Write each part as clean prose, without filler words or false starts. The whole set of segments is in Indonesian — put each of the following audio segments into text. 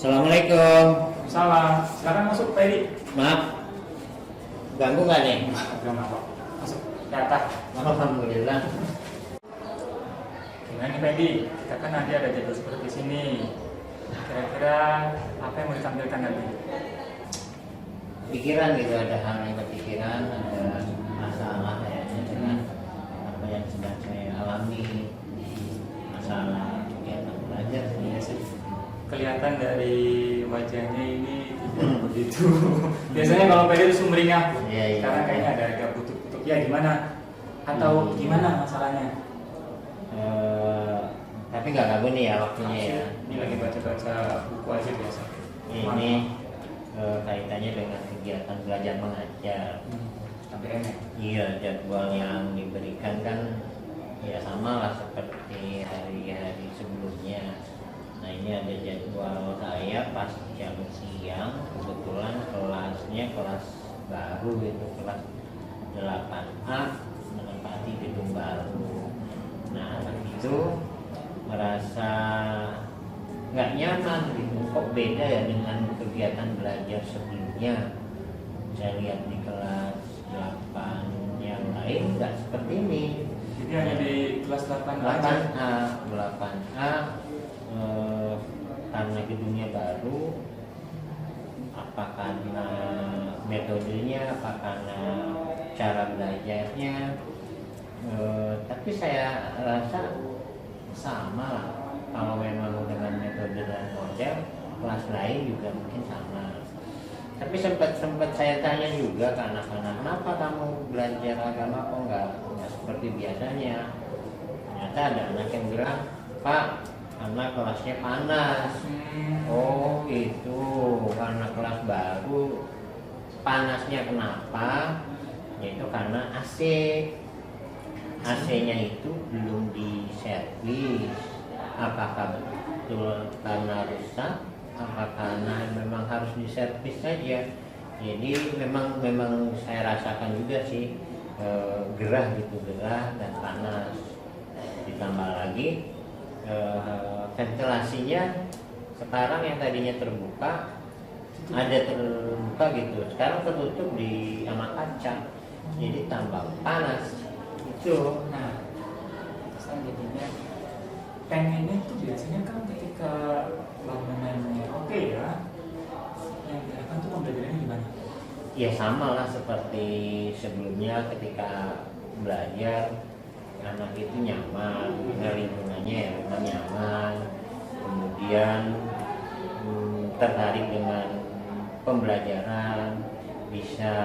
Assalamualaikum. Salah. Sekarang masuk Pak Edi. Maaf, ganggu nggak nih? Belum apa. Masuk ke atas. Alhamdulillah. Gimana nih Pak Edi? Kita kan nanti ada jadwal seperti sini. Kira-kira apa yang mau ditampilkan nanti? Pikiran gitu, ada hal yang kepikiran, ada masalah kayaknya dengan apa yang sedang saya alami, masalah kegiatan belajar Iya sih. sih. Kelihatan dari wajahnya ini tidak begitu. Biasanya kalau Pak Edi itu sumringah. Iya, iya. Sekarang kayaknya ada agak butuh-butuh. Ya gimana? Atau gimana masalahnya? Tapi nggak ganggu nih ya waktunya ya. Ini lagi baca-baca buku aja biasa. Ini kaitannya dengan kegiatan belajar mengajar. KBM ya? Iya, jadwal yang diberikan kan ya sama lah seperti hari-hari sebelumnya. Nah, ini ada jadwal saya pas jam siang, kebetulan kelasnya kelas baru, itu kelas 8A, menempati gedung baru. Nah, itu merasa nggak nyaman gitu, kok beda ya dengan kegiatan belajar sebelumnya. Saya lihat di kelas 8 yang lain nggak seperti ini. Jadi hanya di kelas 8 aja. 8A karena gedungnya baru, apa karena metodenya, apa karena cara belajarnya, tapi saya rasa sama lah. Kalau memang dengan metode dan model, kelas lain juga mungkin sama. Tapi sempat saya tanya juga ke anak-anak, kenapa kamu belajar agama kok nggak seperti biasanya? Ternyata ada anak yang bilang, Pak, karena kelasnya panas. Oh itu karena kelas baru. Panasnya kenapa? Yaitu karena AC. AC-nya itu belum diservis. Apakah betul karena rusak? Apa karena memang harus diservis saja? Jadi memang saya rasakan juga sih gerah gitu, gerah dan panas. Ditambah lagi ventilasinya sekarang yang tadinya terbuka ada terbuka gitu, sekarang tertutup di sama kaca, jadi tambah panas itu. Nah, saya jadinya pengennya tuh biasanya kan ketika bangunannya oke ya, yang dilakukan tuh pembelajarannya gimana? Ya sama lah seperti sebelumnya, ketika belajar anak itu nyaman, lingkungannya ya memang nyaman, kemudian tertarik dengan pembelajaran, bisa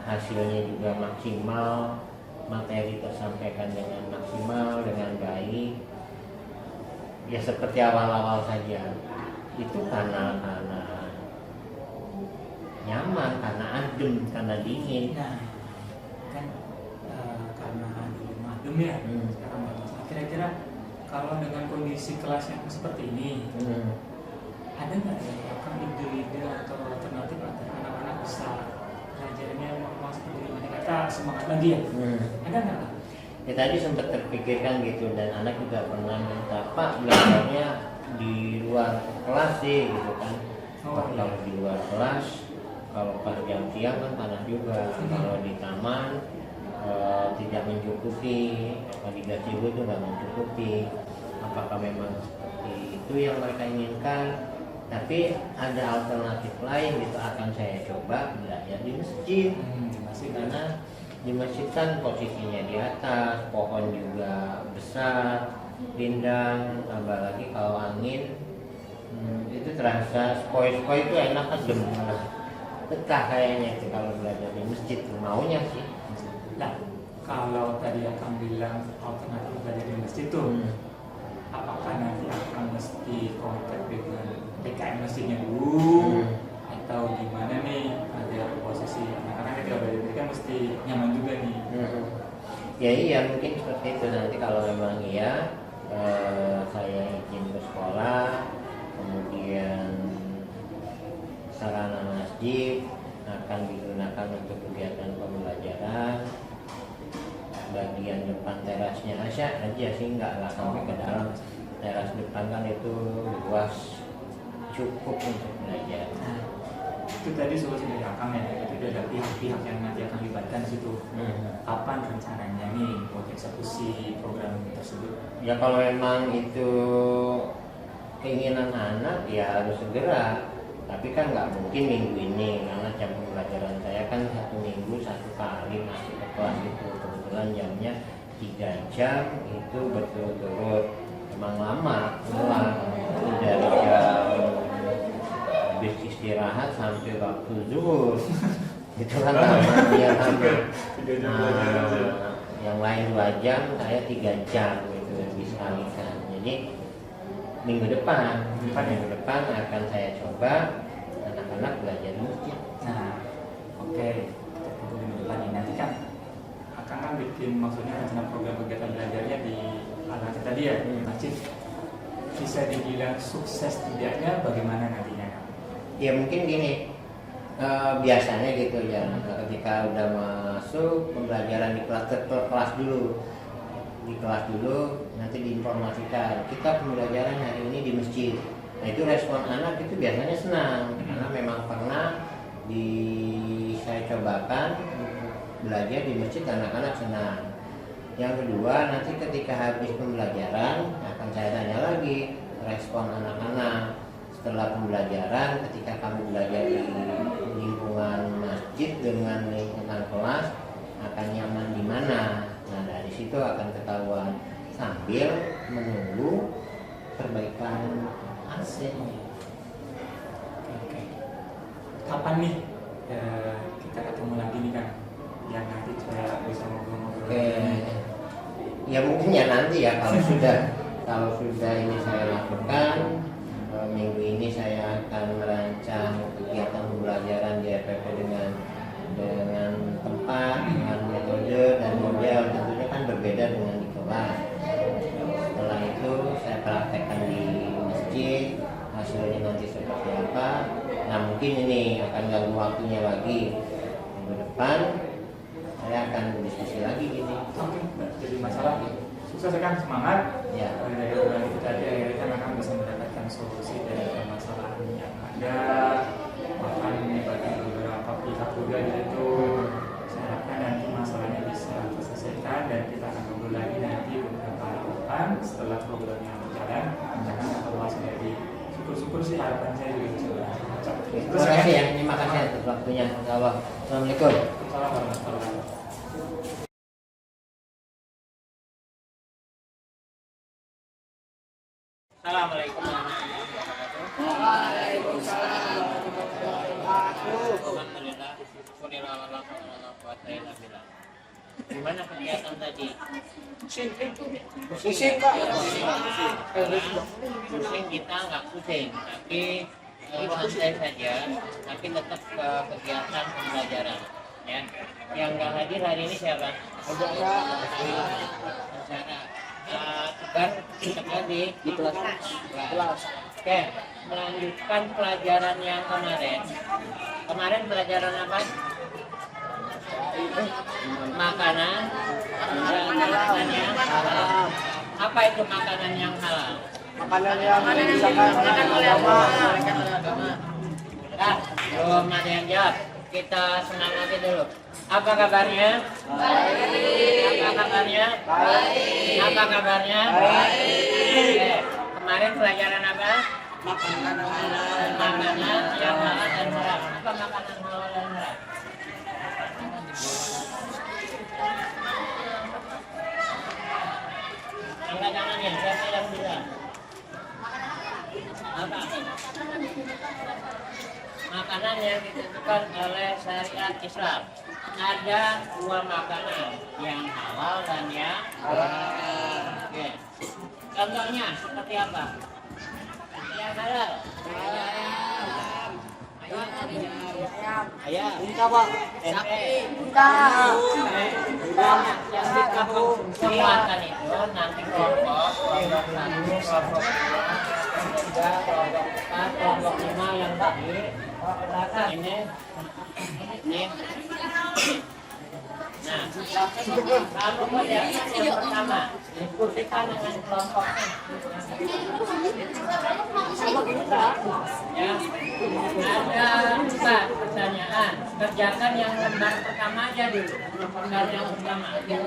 hasilnya juga maksimal, materi tersampaikan dengan maksimal, dengan baik. Ya seperti awal-awal saja, itu karena nyaman, karena adem, karena dingin. Nah, kan karena di rumah adem ya, sekarang nggak masalah. Kira-kira kalau dengan kondisi kelas yang seperti ini, ada nggak ya akan ide-ide atau alternatif agar anak-anak bisa belajarnya normal seperti ini? Kata semangat lagi ya? Ada nggak? Ya tadi sempat terpikirkan gitu, dan anak juga pernah minta, Pak, belajarnya di luar kelas sih gitu kan. Kalau di luar kelas, kalau pas jam siang kan panas juga. Kalau di taman tidak mencukupi, kalau di gazebo itu nggak mencukupi. Apakah memang seperti itu yang mereka inginkan? Tapi ada alternatif lain, itu akan saya coba belajar di masjid. Karena di masjid kan posisinya di atas, pohon juga besar, rindang, tambah lagi kalau angin itu terasa spoi-spoi, itu enak, adem, betah kayaknya itu kalau belajar di masjid. Maunya sih. Nah, kalau tadi akan bilang alternatif belajar di masjid tuh, apakah nanti akan mesti kontak dengan PKM masjidnya dulu, atau gimana nih agar posisi anak-anak ketika belajar kan mesti nyaman juga nih? Ya iya, mungkin seperti itu. Nanti kalau memang iya, saya izin ke sekolah, kemudian sarana masjid akan digunakan untuk kegiatan pembelajaran. Bagian depan terasnya aja sih, nggak sampai ke dalam. Teras depan kan itu luas, cukup untuk belajar. Nah, itu tadi solusi dari Akang ya, itu ada pihak-pihak yang nanti akan libatkan di situ. Kapan rencananya nih buat eksekusi program tersebut? Ya kalau memang itu keinginan anak ya harus segera, tapi kan nggak mungkin minggu ini karena jam pembelajaran saya kan 1 minggu 1 kali masuk ke kelas itu, kebetulan jamnya 3 jam itu berturut-turut, emang lama dari jam habis istirahat sampai waktu zuhur itu kan lama dia lama. Yang lain 2 jam, saya 3 jam gitu disekalikan. Jadi minggu depan akan saya coba anak-anak belajar di masjid. Nah, oke. Untuk minggu depan ini nanti kan akan kan bikin maksudnya rencana program kegiatan belajarnya di anak tadi ya, masjid. Bisa dibilang sukses tidaknya bagaimana nantinya? Ya mungkin gini, biasanya gitu ya, ketika udah masuk pembelajaran di kelas dulu, nanti diinformasikan kita pembelajaran hari ini di masjid. Nah itu respon anak itu biasanya senang karena memang pernah saya cobakan belajar di masjid, anak-anak senang. Yang kedua, nanti ketika habis pembelajaran akan saya tanya lagi respon anak-anak setelah pembelajaran, ketika kamu belajar di lingkungan masjid dengan lingkungan kelas akan nyaman di mana. Nah dari situ akan ketahuan sambil menunggu perbaikan AC. Oke. Kapan nih kita ketemu lagi nih kan? Yang nanti saya bisa ngobrol-ngobrol. Ya mungkin ya nanti ya kalau sudah ini saya lakukan. Minggu ini saya akan merancang kegiatan pembelajaran di RPP dengan tempat, dengan metode dan model, tentunya kan berbeda dengan di kelas. Setelah itu saya praktekkan di masjid, hasilnya nanti seperti apa. Nah mungkin ini akan ganggu waktunya lagi. Minggu depan saya akan berdiskusi lagi gini. Oke, jadi masalah sukses kan, semangat ya. Dari program itu tadi akhirnya kan akan bisa mendapatkan solusi dari permasalahan yang ada, bahkan melibatkan beberapa pihak juga di situ. Saya harapkan nanti masalahnya bisa terselesaikan dan kita akan ngobrol lagi nanti beberapa hari ke depan setelah programnya berjalan. Kita akan evaluasi dari syukur-syukur sih harapan saya juga bisa berhasil. Terima kasih ya, terima kasih atas waktunya. Assalamualaikum. Assalamualaikum warahmatullahi wabarakatuh. Assalamualaikum warahmatullahi wabarakatuh. Waalaikumsalam warahmatullahi wabarakatuh. Alhamdulillah. Gimana kegiatan tadi? Pusing Pak. Pusing kita nggak pusing, tapi santai saja, tapi tetap ke kegiatan pembelajaran. Ya, yang nggak hadir hari ini siapa? Sarah. Tegar di kelas. Oke, melanjutkan pelajaran yang kemarin. Kemarin pelajaran apa? Makanan yang halal. Apa itu makanan yang halal? Makanan yang disahkan oleh agama. Nah, belum ada yang jawab. Kita semangati dulu. Apa kabarnya? Baik. Apa kabarnya? Baik. Apa kabarnya? Baik. Kemarin pelajaran apa? Makanan halal. Makanan yang halal dan haram. Apa makanan halal dan haram? Angkat tangannya, siapa yang bilang? Apa? Makanan yang ditentukan oleh syariat Islam. Ada 2 makanan, yang halal dan yang haram. Oke. Contohnya seperti apa? Yang halal. Ayam. Unta Pak. Tempe. Unta. Yang dikonsumsi makan itu nanti kelompok 1, kelompok 2, kelompok 4, kelompok 5 yang tadi ini. Nah, kamu kerjakan yang pertama, diskusikan dengan kelompoknya. Ya, ada 4 pertanyaan. Kerjakan yang lembar pertama aja dulu. Lembar yang pertama. Ya.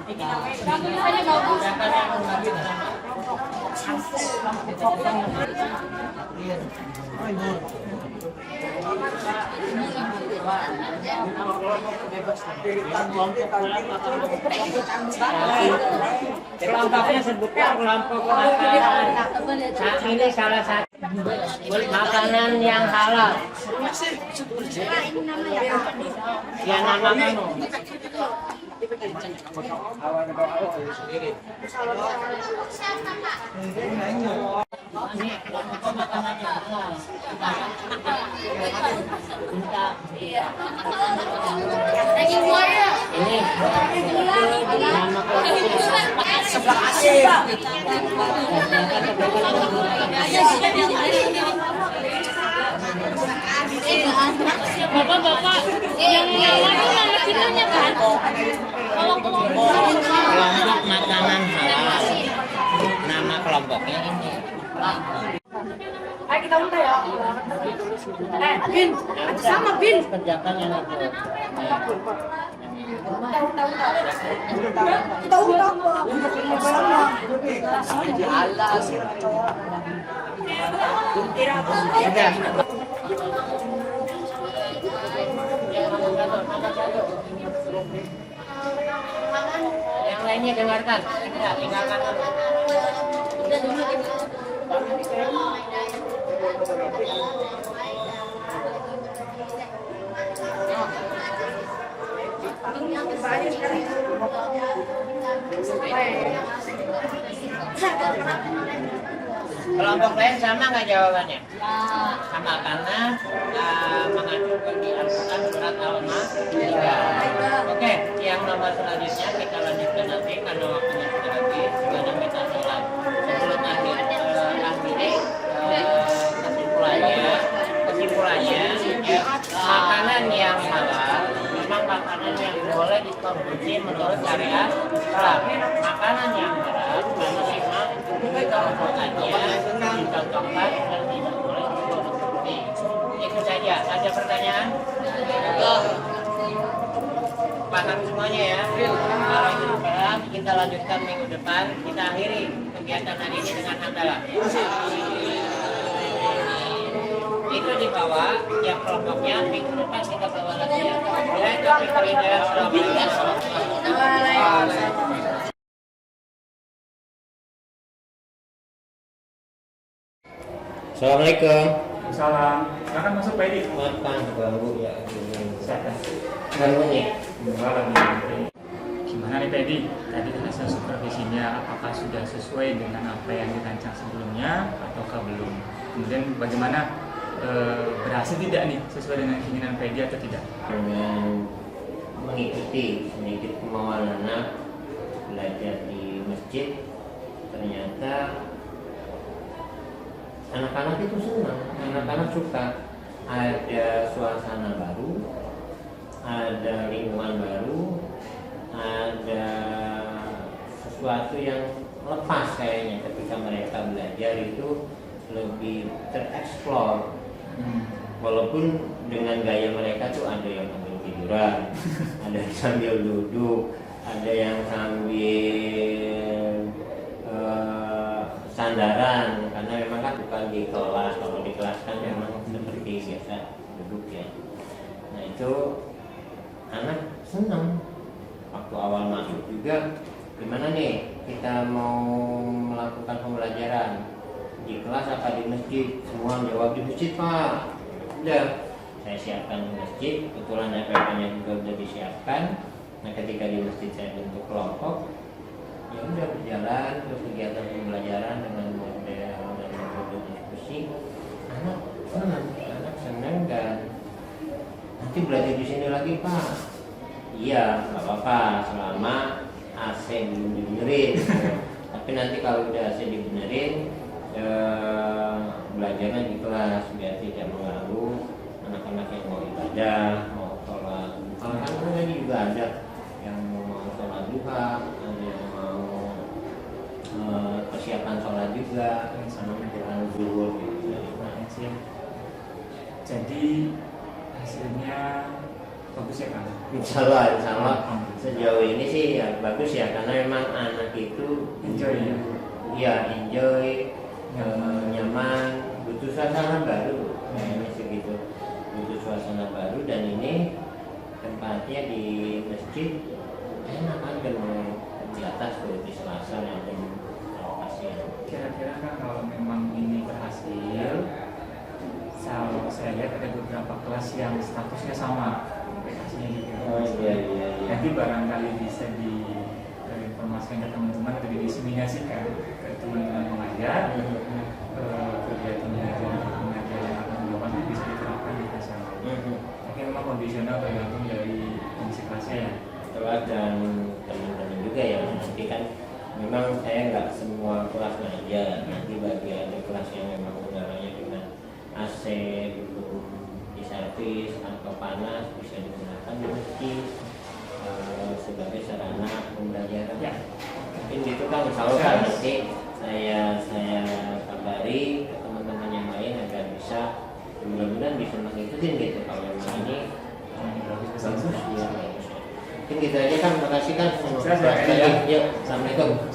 Kerjakan yang lembar pertama. Kelompoknya sebutkan kelompok makanan. Nah, ini salah satu makanan yang halal. Ya, nama kamu. Ini kelompok makanan yang halal. Ini nama kelompoknya. Sebelah asing. Bapak-bapak yang nyala itu nama kitanya kan? Kalau Kelompok makanan halal. Nama kelompoknya ini. Ayo kita untai ya. Bin, sama Bin. Kerjakan yang itu. Kita untai. Yang lainnya dengarkan. Ya, tinggalkan dulu. Kelompok lain sama nggak jawabannya? Sama karena mengacu di Al-Quran surat Al-Maidah. Oke, yang nomor selanjutnya kita lanjutkan nanti karena waktunya sudah habis. Sekarang kita sholat sebelum akhiri kesimpulannya ya, makanan yang halal memang makanan yang boleh dikonsumsi menurut syariat Islam. Makanan yang haram karena memang kelompoknya dicontohkan dan tidak boleh dikonsumsi. Itu saja. Ada pertanyaan? Paham semuanya ya? Kalau itu paham, kita lanjutkan minggu depan. Kita akhiri kegiatan hari ini dengan hamdalah. Itu dibawa, yang kelompoknya minggu depan kita bawa lagi ya. Ya, itu Fikri Hidayat. Assalamualaikum. Assalamualaikum. Salam. Silakan masuk Pak Edi. Makan ganggu ya. Silakan. Ganggu nih. Gimana nih Pak Edi? Tadi hasil supervisinya apakah sudah sesuai dengan apa yang dirancang sebelumnya ataukah belum? Kemudian bagaimana berhasil tidak nih sesuai dengan keinginan Pak Edi atau tidak? Dengan mengikuti sedikit kemauan anak belajar di masjid, ternyata anak-anak itu senang, anak-anak suka. Ada suasana baru, ada lingkungan baru, ada sesuatu yang lepas kayaknya ketika mereka belajar itu lebih tereksplor. Walaupun dengan gaya mereka tuh ada yang sambil tiduran, ada yang sambil duduk, ada yang sambil sandaran, karena memang kan bukan di kelas. Kalau di kelas kan memang seperti biasa duduk ya. Nah itu anak senang. Waktu awal masuk juga, gimana nih kita mau melakukan pembelajaran di kelas apa di masjid? Semua jawab di masjid Pak. Udah, saya siapkan di masjid. Kebetulan FPP-nya juga udah disiapkan. Nah ketika di masjid saya bentuk kelompok, ya udah berjalan ke kegiatan pembelajaran dengan model dan metode diskusi. Anak senang dan nanti belajar di sini lagi Pak. Iya, nggak apa-apa selama AC belum dibenerin. Tapi nanti kalau udah AC dibenerin, belajarnya di kelas biar tidak mengganggu anak-anak yang mau ibadah, mau sholat. Kalau kan juga ada yang mau sholat duha, ada yang mau persiapan juga sama menjelang zuhur gitu. Jadi hasilnya bagus ya Kang? Insya Allah sejauh ini sih ya bagus ya, karena memang anak itu Enjoy ya? Iya, enjoy, nyaman, butuh suasana baru, kayaknya segitu, butuh suasana baru. Dan ini tempatnya di masjid enak kan, mau di atas tuh di Selasa yang pasien. Kira-kira kan kalau memang ini berhasil, kalau saya lihat ada beberapa kelas yang statusnya sama aplikasinya gitu. Oh iya. Nanti barangkali bisa diinformasikan ke teman-teman atau didiseminasikan ke teman-teman pengajar. Kegiatan mengajar yang akan dilakukan itu bisa diterapkan di kelas yang lain. Tapi memang kondisional tergantung dari kondisi kelasnya ya. Kelas dan teman-teman juga ya, nanti kan memang saya nggak semua kelas ngajar, nanti bagi ada kelas yang memang udaranya dengan AC belum diservis atau panas bisa digunakan di masjid sebagai sarana pembelajaran. Ya. Mungkin gitu kan, insya Allah kan nanti saya kabari ke teman-teman yang lain agar bisa mudah-mudahan bisa mengikuti gitu. Kalau memang ini bagus ya. Mungkin gitu aja kan, makasih kan. Saya Yuk, assalamualaikum.